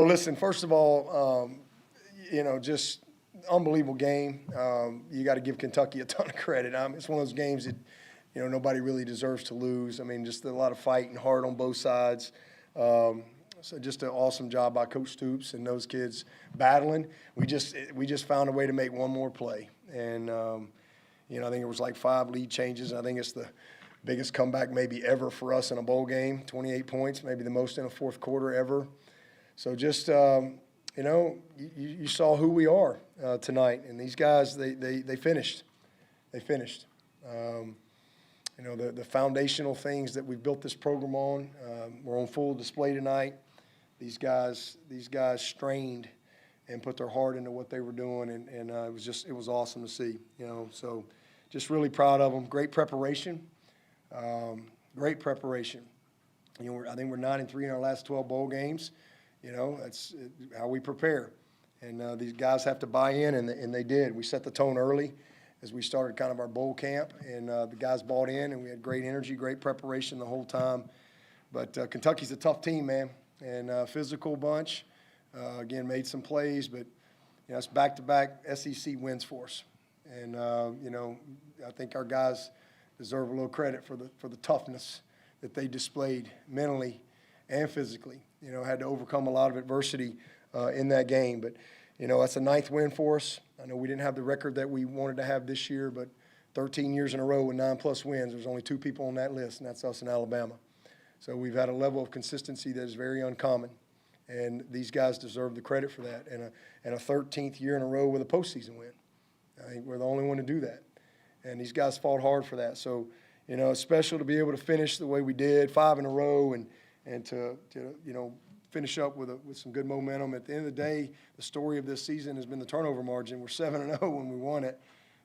Well, listen, first of all, just unbelievable game. You got to give Kentucky a ton of credit. It's one of those games that, nobody really deserves to lose. I mean, just a lot of fight and heart on both sides. So just an awesome job by Coach Stoops and those kids battling. We just found a way to make one more play. And, I think it was like 5 lead changes. I think it's the biggest comeback maybe ever for us in a bowl game, 28 points, maybe the most in a fourth quarter ever. So just, you saw who we are tonight. And these guys, they finished. They finished. The foundational things that we've built this program on were on full display tonight. These guys strained and put their heart into what they were doing, and it was awesome to see. So just really proud of them. Great preparation. Great preparation. I think we're 9-3 in our last 12 bowl games. That's how we prepare. And these guys have to buy in, and they did. We set the tone early as we started kind of our bowl camp, and the guys bought in, and we had great energy, great preparation the whole time. But Kentucky's a tough team, man, and physical bunch. Again, made some plays, but it's back-to-back SEC wins for us. And, I think our guys deserve a little credit for the toughness that they displayed mentally and physically. Had to overcome a lot of adversity in that game. But, that's a 9th win for us. I know we didn't have the record that we wanted to have this year, but 13 years in a row with 9+ wins, there's only 2 people on that list, and that's us in Alabama. So we've had a level of consistency that is very uncommon, and these guys deserve the credit for that. And a 13th year in a row with a postseason win. I think we're the only one to do that. And these guys fought hard for that. So, it's special to be able to finish the way we did, 5 in a row, and to finish up with some good momentum. At the end of the day, the story of this season has been the turnover margin. We're 7-0 when we won it,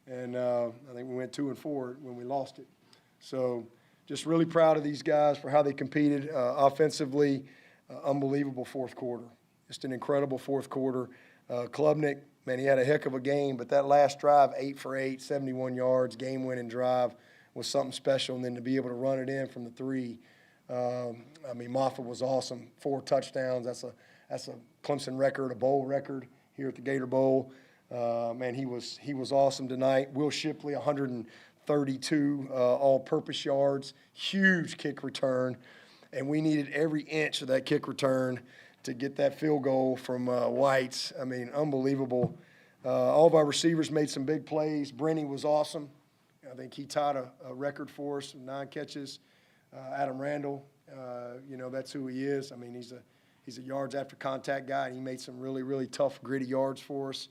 and I think we went 2-4 when we lost it. So just really proud of these guys for how they competed offensively. Unbelievable fourth quarter. Just an incredible fourth quarter. Klubnik, man, he had a heck of a game, but that last drive, 8 for 8, 71 yards, game-winning drive was something special. And then to be able to run it in from the 3, Mafah was awesome. 4 touchdowns. That's a Clemson record, a bowl record here at the Gator Bowl. He was awesome tonight. Will Shipley, 132 all-purpose yards, huge kick return, and we needed every inch of that kick return to get that field goal from Whites. Unbelievable. All of our receivers made some big plays. Brenny was awesome. I think he tied a record for us, 9 catches. Adam Randall, that's who he is. He's a yards after contact guy, and he made some really, really tough, gritty yards for us.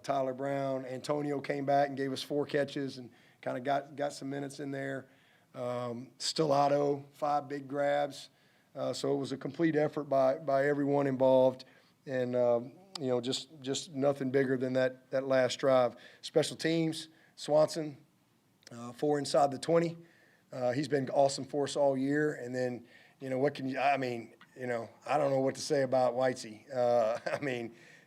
Tyler Brown, Antonio came back and gave us 4 catches and kind of got some minutes in there. Stellato, 5 big grabs. So it was a complete effort by everyone involved, and just nothing bigger than that last drive. Special teams, Swanson, 4 inside the 20. He's been awesome for us all year. And then, what can you – I don't know what to say about Whitesy.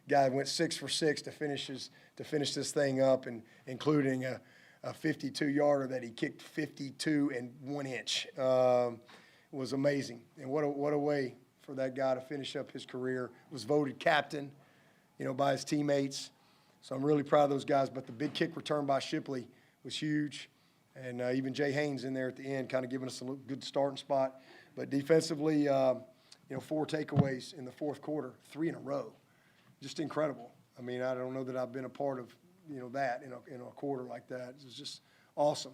Guy went 6 for 6 to finish this thing up, and including a 52-yarder that he kicked 52 and 1 inch. Was amazing. And what a way for that guy to finish up his career. Was voted captain, by his teammates. So I'm really proud of those guys. But the big kick return by Shipley was huge. And even Jay Haynes in there at the end kind of giving us a good starting spot. But defensively, 4 takeaways in the fourth quarter, 3 in a row. Just incredible. I don't know that I've been a part of, that in a quarter like that. It's just awesome.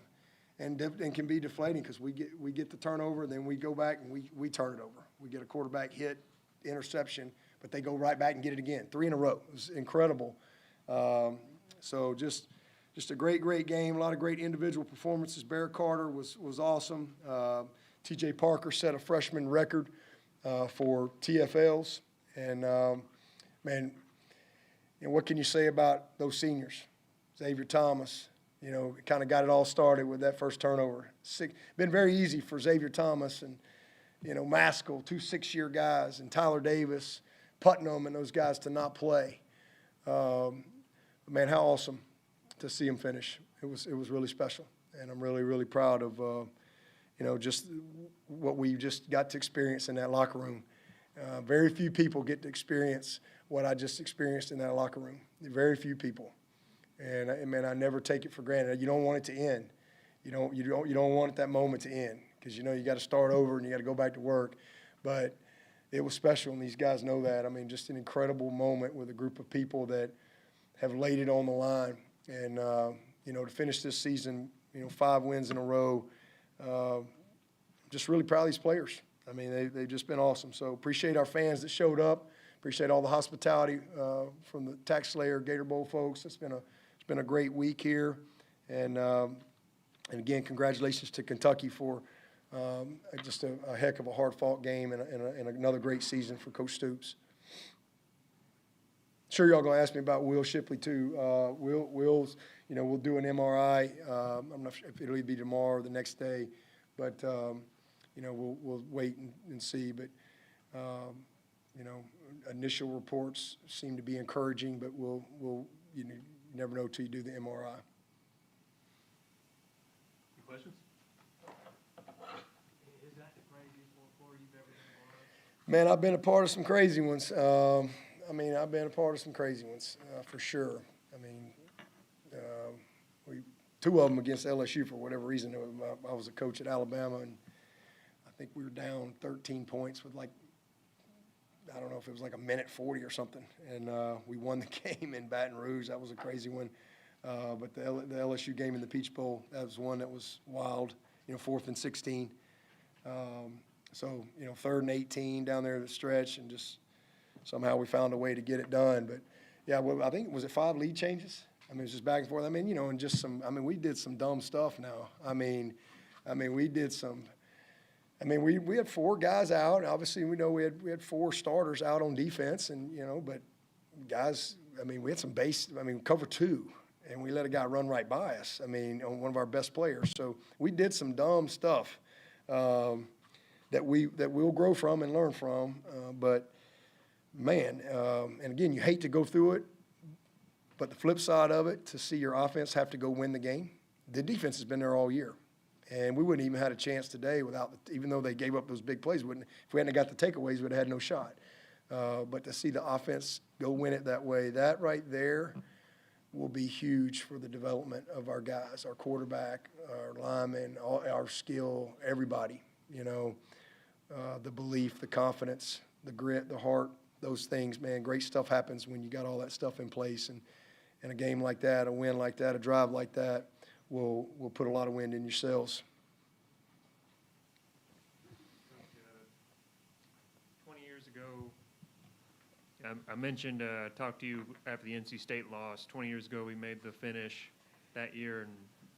And can be deflating because we get the turnover, then we go back and we turn it over. We get a quarterback hit, interception, but they go right back and get it again. 3 in a row. It was incredible. So just a great game. A lot of great individual performances. Barrett Carter was awesome. T.J. Parker set a freshman record for TFLs. And, what can you say about those seniors? Xavier Thomas, kind of got it all started with that first turnover. Been very easy for Xavier Thomas and, Maskell, 2 6-year guys, and Tyler Davis, Putnam, and those guys to not play. How awesome to see him finish. It was really special, and I'm really, really proud of, just what we just got to experience in that locker room. Very few people get to experience what I just experienced in that locker room. Very few people. And man, I never take it for granted. You don't want it to end. You don't want that moment to end, because you got to start over and you got to go back to work. But it was special, and these guys know that. I mean, just an incredible moment with a group of people that have laid it on the line. And to finish this season, 5 wins in a row. Just really proud of these players. I mean, they've just been awesome. So appreciate our fans that showed up. Appreciate all the hospitality from the TaxSlayer Gator Bowl folks. It's been a great week here. And again, congratulations to Kentucky for just a heck of a hard-fought game and another great season for Coach Stoops. Sure, y'all gonna ask me about Will Shipley too. Will's, we'll do an MRI. I'm not sure if it'll be tomorrow or the next day, but we'll wait and see. But initial reports seem to be encouraging, but we'll you never know till you do the MRI. Any questions? Is that the craziest report you've ever been Man, I've been a part of some crazy ones. I've been a part of some crazy ones for sure. I mean, two of them against LSU for whatever reason. I was a coach at Alabama, and I think we were down 13 points with I don't know if it was like a minute 40 or something, and we won the game in Baton Rouge. That was a crazy one. But the LSU game in the Peach Bowl, that was one that was wild. 4th and 16. So 3rd and 18 down there at the stretch, and just somehow we found a way to get it done. But yeah, well, I think was it 5 lead changes? I mean, it was just back and forth. I mean, and just some. I mean, we did some dumb stuff now. I mean, we did some. I mean, we had 4 guys out. Obviously, we know we had 4 starters out on defense, and but guys. I mean, we had some base. I mean, cover 2, and we let a guy run right by us. I mean, on one of our best players. So we did some dumb stuff that we'll grow from and learn from. But man, and again, you hate to go through it, but the flip side of it, to see your offense have to go win the game, the defense has been there all year. And we wouldn't even had a chance today even though they gave up those big plays. If we hadn't got the takeaways, we'd have had no shot. But to see the offense go win it that way, that right there will be huge for the development of our guys, our quarterback, our linemen, our skill, everybody. The belief, the confidence, the grit, the heart, those things, man, great stuff happens when you got all that stuff in place. And a game like that, a win like that, a drive like that will put a lot of wind in your sails. 20 years ago, I mentioned, talked to you after the NC State loss. 20 years ago, we made the finish that year, and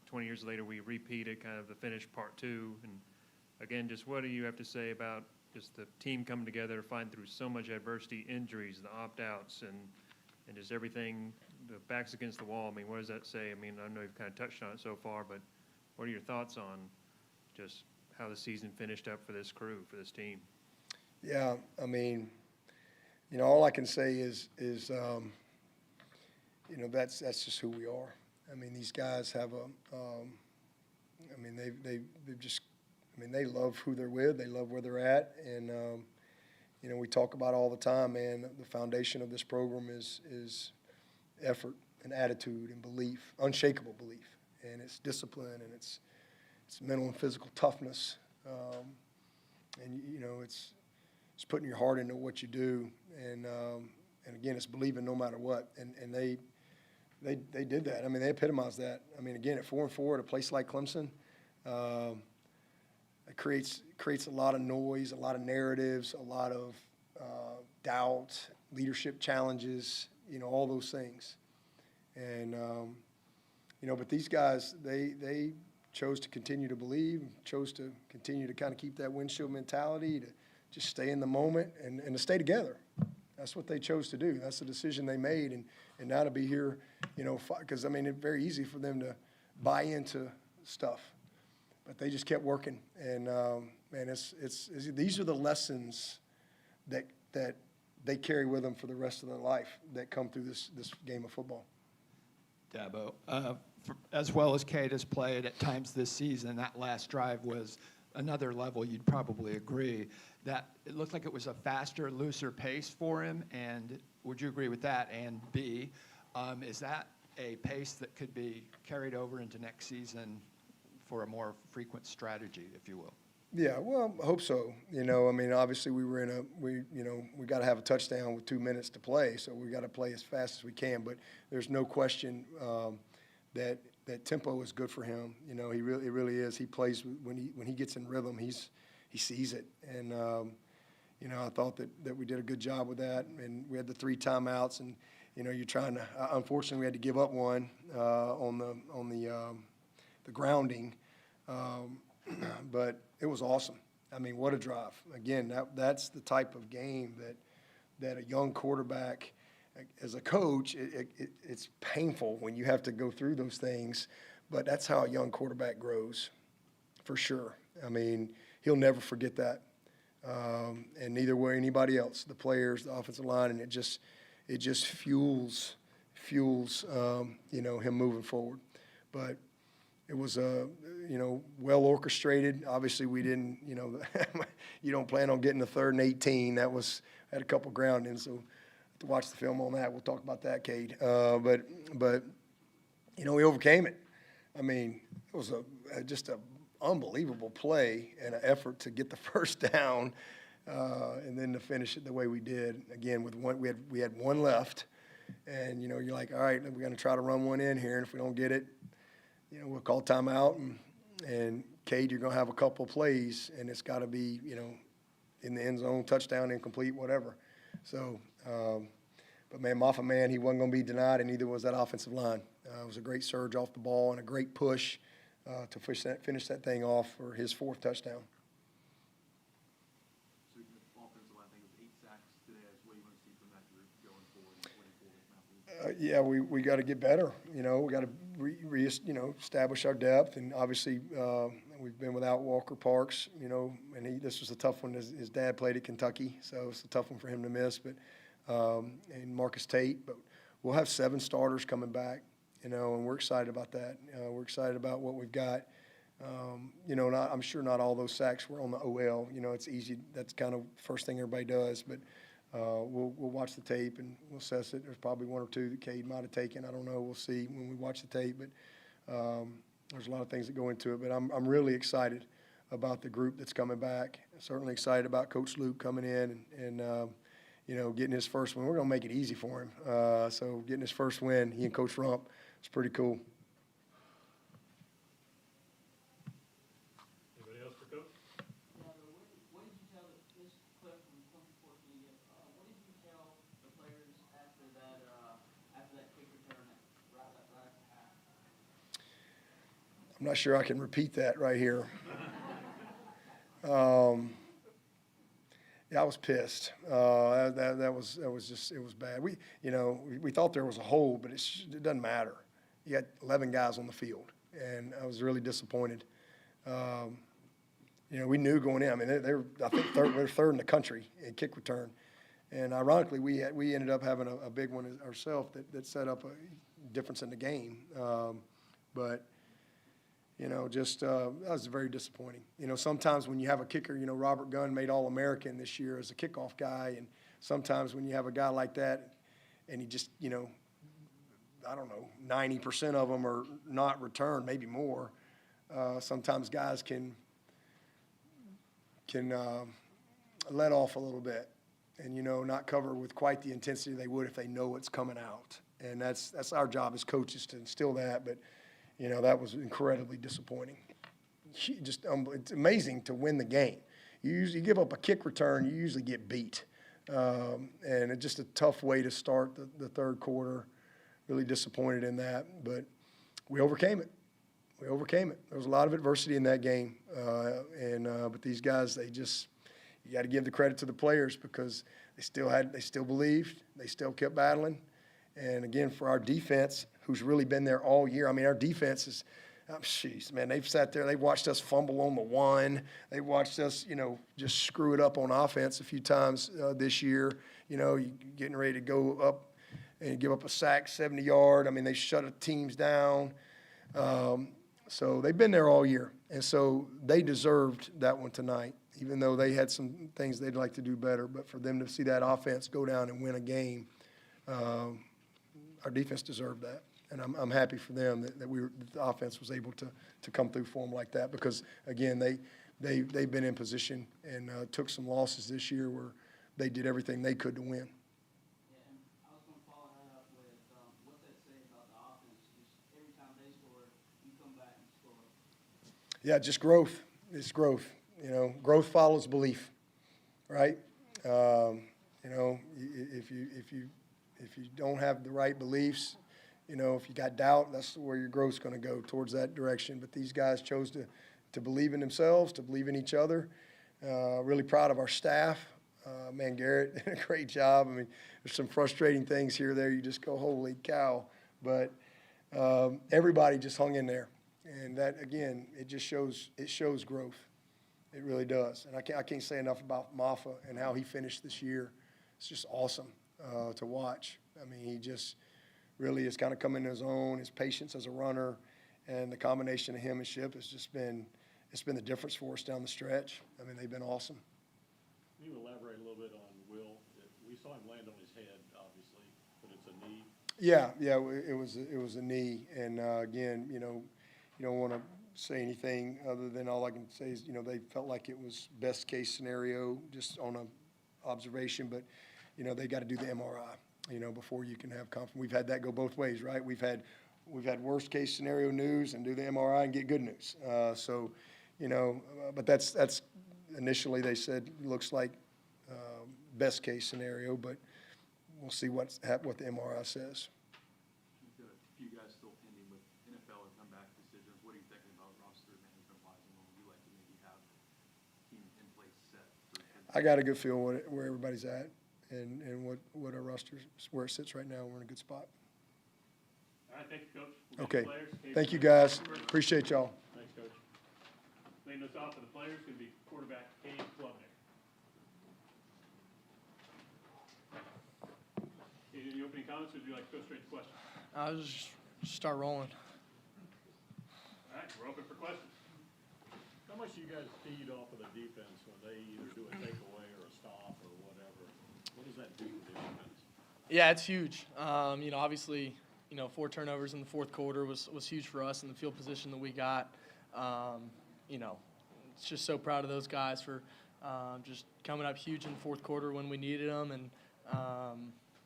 20 years later, we repeated kind of the finish part 2. And again, just what do you have to say about just the team coming together, fighting through so much adversity, injuries, the opt-outs, and just everything, the backs against the wall? I mean, what does that say? I mean, I know you've kind of touched on it so far, but what are your thoughts on just how the season finished up for this crew, for this team? Yeah, I mean, all I can say is that's just who we are. I mean, these guys have they love who they're with. They love where they're at. And, we talk about all the time, man, the foundation of this program is effort and attitude and belief, unshakable belief. And it's discipline, and it's mental and physical toughness. And it's putting your heart into what you do. And again, it's believing no matter what. And they did that. I mean, they epitomized that. I mean, again, at 4-4 at a place like Clemson, it creates a lot of noise, a lot of narratives, a lot of doubt, leadership challenges, all those things. And, but these guys, they chose to continue to believe, chose to continue to kind of keep that windshield mentality, to just stay in the moment and to stay together. That's what they chose to do. That's the decision they made. And now to be here, because, I mean, it's very easy for them to buy into stuff. But they just kept working, and man, these are the lessons that they carry with them for the rest of their life that come through this game of football. Dabo, as well as Cade has played at times this season, that last drive was another level. You'd probably agree. that it looked like it was a faster, looser pace for him, and would you agree with that? And B, is that a pace that could be carried over into next season for a more frequent strategy, if you will? Yeah, well, I hope so. I mean, obviously we got to have a touchdown with 2 minutes to play, so we got to play as fast as we can. But there's no question that tempo is good for him. It really is. He plays when he gets in rhythm. He sees it, and I thought that we did a good job with that. And we had the 3 timeouts, and you're trying to. Unfortunately, we had to give up one on the grounding. But it was awesome. I mean, what a drive. Again, that's the type of game that a young quarterback, as a coach, it's painful when you have to go through those things, but that's how a young quarterback grows, for sure. I mean, he'll never forget that, and neither will anybody else, the players, the offensive line, and it just fuels him moving forward. But it was well orchestrated. Obviously, we didn't, you don't plan on getting a 3rd and 18. Had a couple groundings, so to watch the film on that. We'll talk about that, Cade. But we overcame it. I mean, it was just an unbelievable play and an effort to get the first down, and then to finish it the way we did. Again, with one, we had one left, and you're like, all right, we're going to try to run one in here, and if we don't get it, we'll call timeout, and Cade, you're going to have a couple plays, and it's got to be, in the end zone, touchdown, incomplete, whatever. So, but man, Mafah, man, he wasn't going to be denied, and neither was that offensive line. It was a great surge off the ball and a great push to finish that thing off for his 4th touchdown. So the offensive line, I think it was 8 sacks today. That's what you want to see from that group going forward and winning forward. Yeah, we got to get better. We got to establish our depth, and obviously we've been without Walker Parks. And this was a tough one. His dad played at Kentucky, so it's a tough one for him to miss. But and Marcus Tate, but we'll have 7 starters coming back. And we're excited about that. We're excited about what we've got. I'm sure not all those sacks were on the OL. It's easy. That's kind of the first thing everybody does, but. We'll watch the tape and we'll assess it. There's probably 1 or 2 that Cade might have taken. I don't know. We'll see when we watch the tape. But there's a lot of things that go into it. But I'm really excited about the group that's coming back. Certainly excited about Coach Luke coming in and getting his first win. We're going to make it easy for him. So getting his first win, he and Coach Rump, it's pretty cool. Anybody else for Coach? What did you tell this clip from 2014? What did you tell the players after that kick return right at the half? I'm not sure I can repeat that right here. Yeah, I was pissed. That was just, it was bad. We thought there was a hold, but it doesn't matter. You got 11 guys on the field, and I was really disappointed. We knew going in. I mean, I think they're 3rd in the country in kick return, and ironically, we ended up having a big one ourselves that set up a difference in the game. But that was very disappointing. Sometimes when you have a kicker, Robert Gunn made All-American this year as a kickoff guy, and sometimes when you have a guy like that, and he just, I don't know, 90% of them are not returned, maybe more. Sometimes guys can let off a little bit and, not cover with quite the intensity they would if they know it's coming out. And that's our job as coaches to instill that. But, that was incredibly disappointing. Just it's amazing to win the game. You give up a kick return, you usually get beat. And it's just a tough way to start the 3rd quarter. Really disappointed in that. But we overcame it. There was a lot of adversity in that game. But these guys, you got to give the credit to the players because they still believed, they still kept battling. And again, for our defense, who's really been there all year, I mean, our defense is, man, they've sat there, they've watched us fumble on the 1. They watched us, just screw it up on offense a few times this year. You getting ready to go up and give up a sack, 70-yard. I mean, they shut teams down. So they've been there all year. And so they deserved that one tonight. even though they had some things they'd like to do better. But for them to see that offense go down and win a game, our defense deserved that. And I'm happy for them that the offense was able to come through for them like that, because, again, they've been in position and took some losses this year where they did everything they could to win. Yeah, and I was going to follow that up with what that say about the offense. Just every time they score, you come back and score. Yeah, just growth. It's growth. Growth follows belief, right? If you don't have the right beliefs, if you got doubt, that's where your growth's going to go, towards that direction. But these guys chose to believe in themselves, to believe in each other. Really proud of our staff. Man, Garrett did a great job. I mean, there's some frustrating things here or there. You just go, holy cow. But everybody just hung in there. And that, again, it shows growth. It really does. And I can't say enough about Mafah and how he finished this year. It's just awesome to watch. I mean, he just really has kind of come into his own, his patience as a runner, and the combination of him and Ship has just been the difference for us down the stretch. I mean, they've been awesome. Can you elaborate a little bit on Will? We saw him land on his head, obviously, but it's a knee. Yeah, it was a knee, and again, you don't want to say anything other than all I can say is, they felt like it was best case scenario just on a observation, but they got to do the MRI, before you can have confidence. We've had that go both ways, right? We've had worst case scenario news and do the MRI and get good news. But that's initially they said looks like best case scenario, but we'll see what the MRI says. You've got a few guys still pending with NFL and comeback decisions. What are you thinking about roster management-wise, and when would you like to maybe have team in place set? I got a good feel where everybody's at and what our roster, where it sits right now. We're in a good spot. All right, thank you, Coach. We'll Okay. get the players. Cade Thank you, Klubnik. guys. Appreciate y'all. Thanks, Coach. Leading us off for the players is going to be quarterback Cade Klubnik. Any opening comments, or would you like to go straight to questions? I'll just start rolling. All right, we're open for questions. How much do you guys feed off of the defense when they either do a takeaway or a stop or whatever? What does that do to the defense? Yeah, it's huge. Obviously, 4 turnovers in the fourth quarter was huge for us in the field position that we got. It's just so proud of those guys for just coming up huge in the fourth quarter when we needed them. And,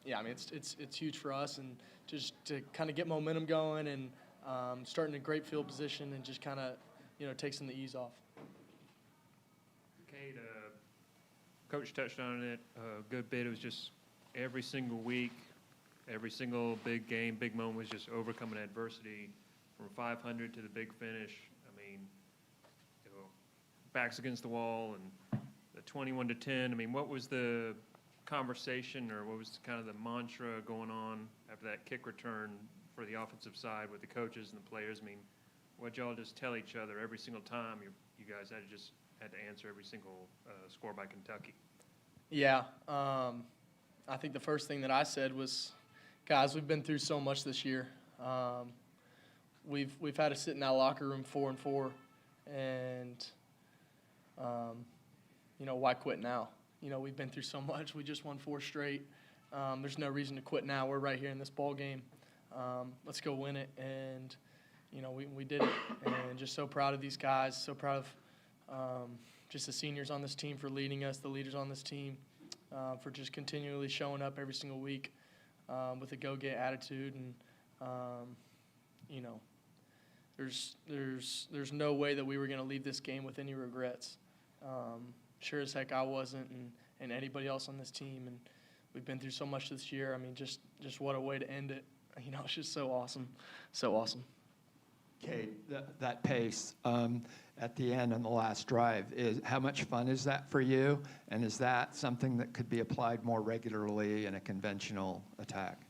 it's huge for us. And just to kind of get momentum going and starting a great field position and just kind of, take some of the ease off. Cade, Coach touched on it a good bit. It was just every single week, every single big game, big moment was just overcoming adversity from 500 to the big finish. I mean, backs against the wall and the 21-10. I mean, what was the conversation or what was kind of the mantra going on after that kick return for the offensive side with the coaches and the players? I mean, what y'all just tell each other every single time you guys had to answer every single score by Kentucky? Yeah. I think the first thing that I said was, guys, we've been through so much this year. We've had to sit in that locker room 4-4, and why quit now? We've been through so much. We just won 4 straight. There's no reason to quit now. We're right here in this ball game. Let's go win it, and we did it. And just so proud of these guys. So proud of just the seniors on this team for leading us, the leaders on this team. For just continually showing up every single week with a go-get attitude, and there's no way that we were going to leave this game with any regrets. Sure as heck I wasn't, and anybody else on this team, and we've been through so much this year. I mean, just what a way to end it. It's just so awesome, so awesome. Cade, that pace at the end on the last drive, how much fun is that for you? And is that something that could be applied more regularly in a conventional attack?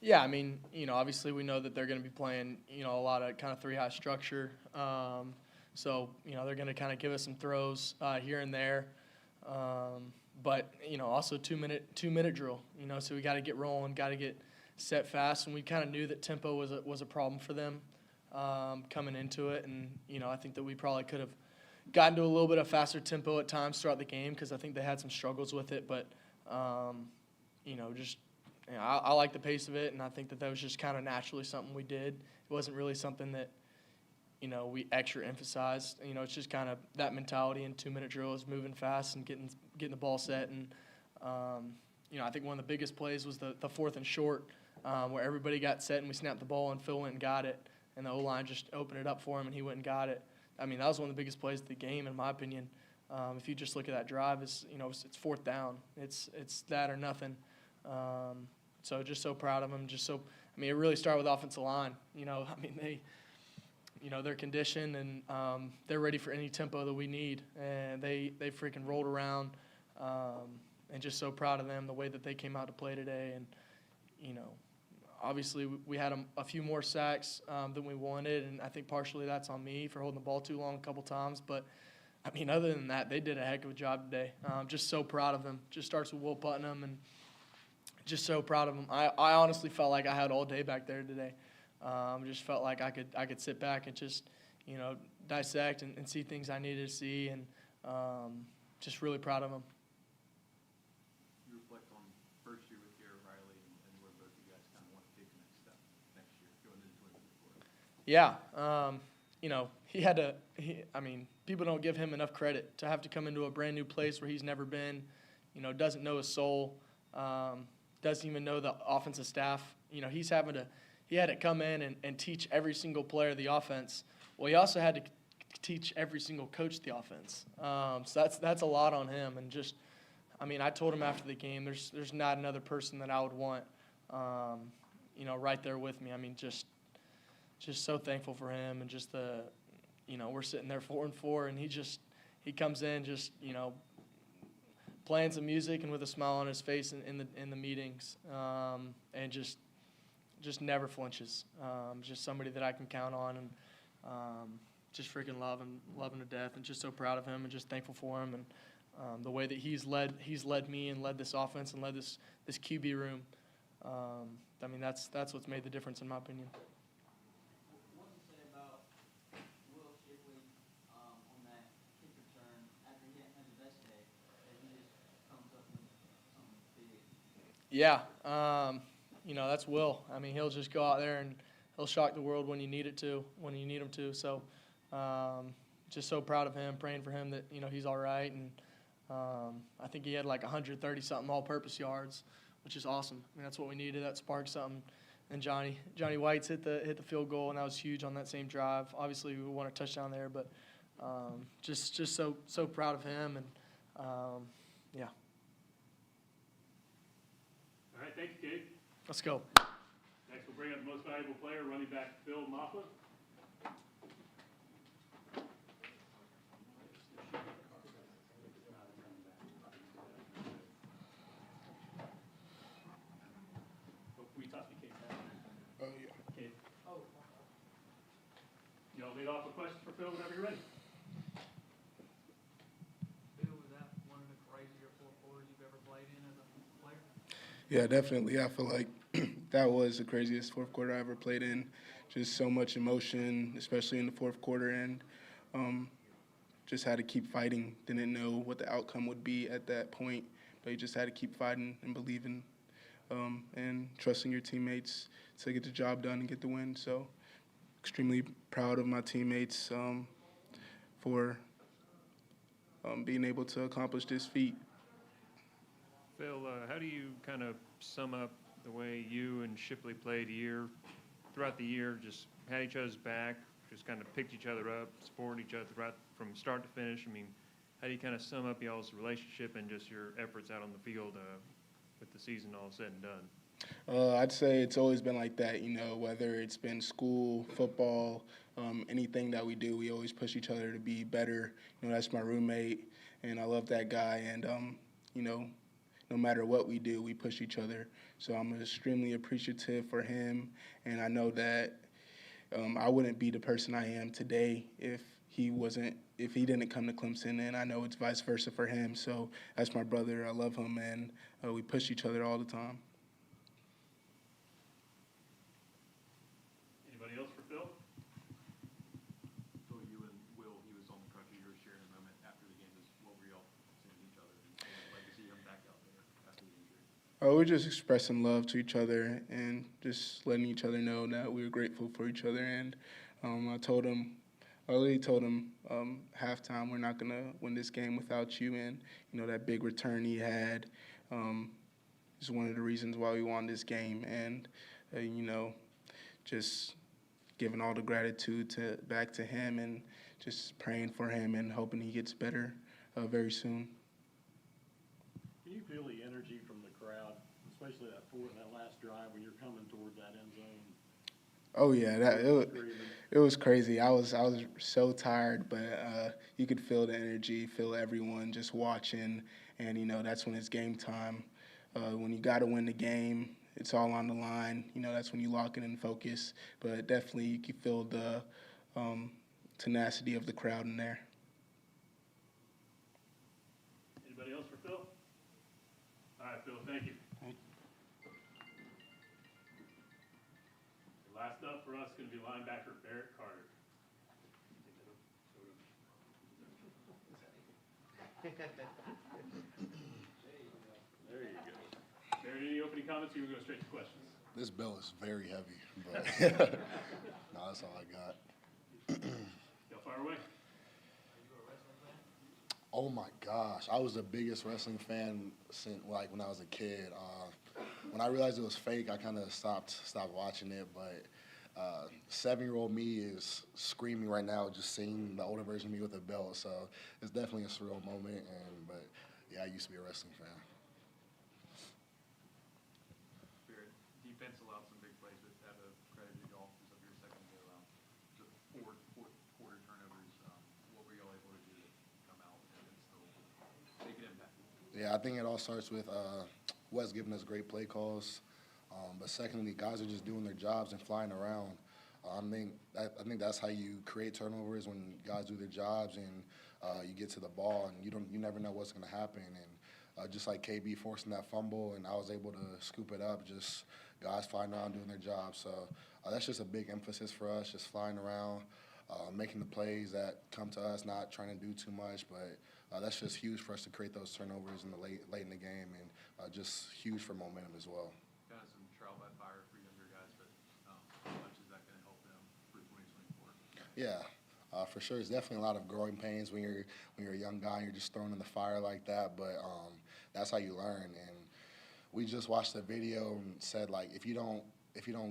Yeah, I mean, obviously we know that they're going to be playing, a lot of kind of 3-high structure. So, they're going to kind of give us some throws here and there. But, also 2-minute drill, so we got to get rolling, got to get set fast. And we kind of knew that tempo was a problem for them coming into it. And, I think that we probably could have got into a little bit of faster tempo at times throughout the game because I think they had some struggles with it. But, I like the pace of it, and I think that was just kind of naturally something we did. It wasn't really something that, we extra emphasized. It's just kind of that mentality in 2-minute drills, moving fast and getting the ball set. And, I think one of the biggest plays was the 4th and short where everybody got set and we snapped the ball and Phil went and got it. And the O-line just opened it up for him and he went and got it. I mean, that was one of the biggest plays of the game, in my opinion. If you just look at that drive, it's 4th down. It's that or nothing. So just so proud of him. It really started with offensive line. They're conditioned and they're ready for any tempo that we need. And they freaking rolled around. And just so proud of them, the way that they came out to play today. And, obviously we had a few more sacks than we wanted, and I think partially that's on me for holding the ball too long a couple times. But, other than that, they did a heck of a job today. Just so proud of them. Just starts with Will Putnam, and just so proud of them. I honestly felt like I had all day back there today. Just felt like I could sit back and just, dissect and see things I needed to see, and just really proud of them. You reflect on first year with Garrett Riley and where both you guys kind of want to take the next step next year going into 2024. Yeah, people don't give him enough credit to have to come into a brand new place where he's never been, doesn't know his soul, doesn't even know the offensive staff. He had to come in and teach every single player the offense. Well, he also had to teach every single coach the offense. So that's a lot on him. And just, I told him after the game, there's not another person that I would want, right there with me. Just so thankful for him, and just we're sitting there 4-4, and he comes in just, playing some music and with a smile on his face in the meetings, and just never flinches. Just somebody that I can count on, and just freaking love him to death, and just so proud of him, and just thankful for him, and the way that he's led me and led this offense and led this QB room. That's what's made the difference, in my opinion. What do you say about Will Shipley on that kick return after he hadn't had the best day, that he just comes up with something big? Yeah, that's Will. He'll just go out there and he'll shock the world when you need him to. So, just so proud of him, praying for him that, he's all right. And I think he had like 130-something all-purpose yards, which is awesome. That's what we needed. That sparked something. And Johnny White's hit the field goal, and that was huge on that same drive. Obviously, we won a touchdown there, but just so proud of him. And, yeah. All right, thank you, Cade. Let's go. Next, we'll bring up the most valuable player, running back Phil Mafah. We talked to Cade. Oh, yeah. Cade. Y'all lead off with questions for Phil whenever you're ready. Bill, was that one of the crazier 4 quarters you've ever played in as a player? Yeah, definitely. I feel like that was the craziest fourth quarter I ever played in. Just so much emotion, especially in the fourth quarter, and just had to keep fighting. Didn't know what the outcome would be at that point, but you just had to keep fighting and believing and trusting your teammates to get the job done and get the win. So extremely proud of my teammates for being able to accomplish this feat. Phil, how do you kind of sum up the way you and Shipley played throughout the year, just had each other's back, just kind of picked each other up, supported each other right from start to finish? How do you kind of sum up y'all's relationship and just your efforts out on the field with the season all said and done? I'd say it's always been like that, whether it's been school, football, anything that we do, we always push each other to be better. That's my roommate, and I love that guy, and, no matter what we do, we push each other. So I'm extremely appreciative for him, and I know that I wouldn't be the person I am today if he didn't come to Clemson, and I know it's vice versa for him. So that's my brother. I love him, and we push each other all the time. Anybody else for Phil? So you and Will, he was on the crutches, you were sharing We're just expressing love to each other and just letting each other know that we're grateful for each other. And I already told him halftime, we're not gonna win this game without you. And that big return he had is one of the reasons why we won this game. And just giving all the gratitude back to him and just praying for him and hoping he gets better very soon. Can you feel the energy from the crowd, especially that last drive when you're coming toward that end zone? Oh yeah, it was crazy. I was so tired, but you could feel the energy, feel everyone just watching, and that's when it's game time. When you got to win the game, it's all on the line. That's when you lock in and focus. But definitely, you can feel the tenacity of the crowd in there. Anybody else for Phil? All right, Phil, thank you. Last up for us is going to be linebacker Barrett Carter. There you go. Barrett, any opening comments? Or you can go straight to questions. This bell is very heavy, but no, that's all I got. Y'all fire away. Oh my gosh, I was the biggest wrestling fan since when I was a kid. When I realized it was fake, I kind of stopped watching it. But 7-year-old me is screaming right now, just seeing the older version of me with a belt. So it's definitely a surreal moment. But yeah, I used to be a wrestling fan. Barrett, defense allowed some big plays, but had a credit to the offense of your second go around. The fourth quarter turnovers, what were y'all able to do to come out and still make an impact? Yeah, I think it all starts with Wes giving us great play calls. But secondly, guys are just doing their jobs and flying around. I think that's how you create turnovers, when guys do their jobs and you get to the ball and you never know what's going to happen. And just like KB forcing that fumble, and I was able to scoop it up, just guys flying around doing their job. So that's just a big emphasis for us, just flying around, making the plays that come to us, not trying to do too much. But that's just huge for us to create those turnovers in the late in the game, and just huge for momentum as well. Kind of some trial by fire for younger guys, but how much is that going to help them for 2024? Yeah, for sure. It's definitely a lot of growing pains when you're a young guy and you're just thrown in the fire like that. But that's how you learn. And we just watched the video and said, like, if you don't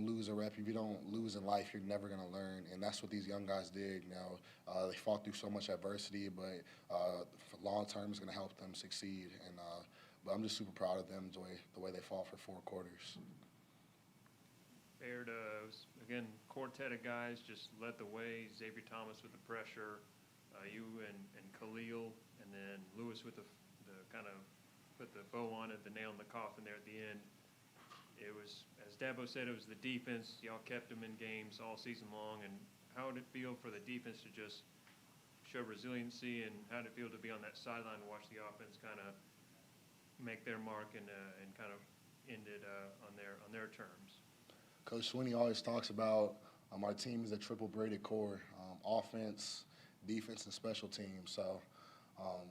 lose a rep, if you don't lose in life, you're never gonna learn. And that's what these young guys did. They fought through so much adversity, but long term is gonna help them succeed. And but I'm just super proud of them the way they fought for 4 quarters. Barrett, again, quartet of guys just led the way. Xavier Thomas with the pressure, you and Khalil, and then Lewis with the kind of put the bow on it, the nail in the coffin there at the end. It was, as Dabo said, it was the defense. Y'all kept them in games all season long. And how did it feel for the defense to just show resiliency, and how did it feel to be on that sideline to watch the offense kind of make their mark and kind of end it on their terms? Coach Swinney always talks about our team is a triple braided core, offense, defense, and special teams. So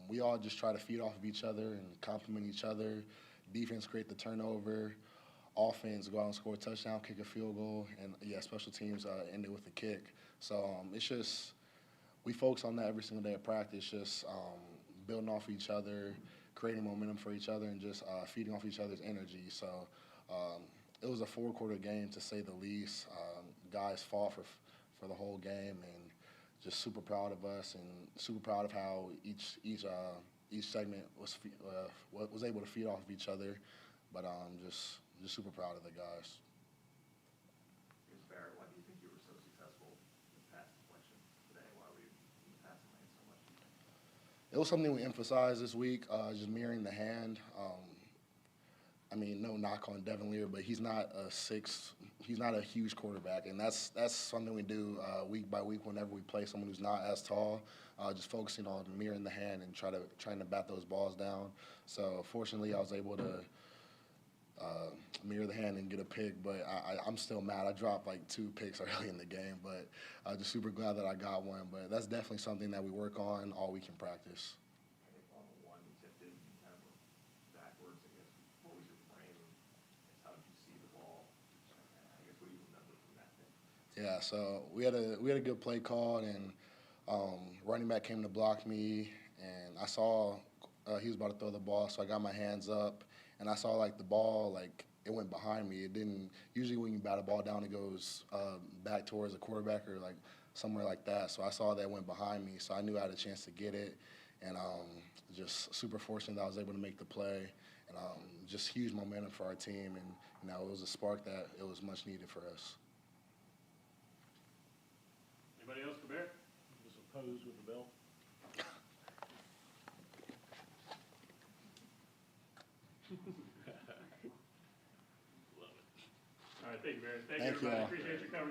we all just try to feed off of each other and complement each other. Defense create the turnover. Offense go out and score a touchdown, kick a field goal, and special teams end it with a kick. So it's just, we focus on that every single day of practice, just building off each other, creating momentum for each other, and just feeding off each other's energy. So it was a 4-quarter game, to say the least. Guys fought for the whole game, and just super proud of us, and super proud of how each segment was able to feed off of each other. But just super proud of the guys. Barrett, why do you think you were so successful in pass deflection today? Why were you in the passing lane so much? It was something we emphasized this week, just mirroring the hand. No knock on Devin Lear, but he's not a huge quarterback, and that's something we do week by week whenever we play someone who's not as tall, just focusing on mirroring the hand and trying to bat those balls down. So fortunately, I was able to mirror the hand and get a pick, but I'm still mad. I dropped like 2 picks early in the game, but I'm just super glad that I got one. But that's definitely something that we work on all week in practice. I think on the one you tipped it, you kind of went backwards, I guess. What was your brain Yeah, so we had a good play call, and running back came to block me, and I saw he was about to throw the ball, so I got my hands up, and I saw like the ball it went behind me. It didn't usually when you bat a ball down, it goes back towards the quarterback or like somewhere like that. So I saw that it went behind me, so I knew I had a chance to get it, and just super fortunate that I was able to make the play, and just huge momentum for our team, and it was a spark that it was much needed for us. Anybody else for Barrett? Just opposed with the bell? All right, thank you, Barrett. Thank you, Thank you everybody. all. Appreciate your coverage.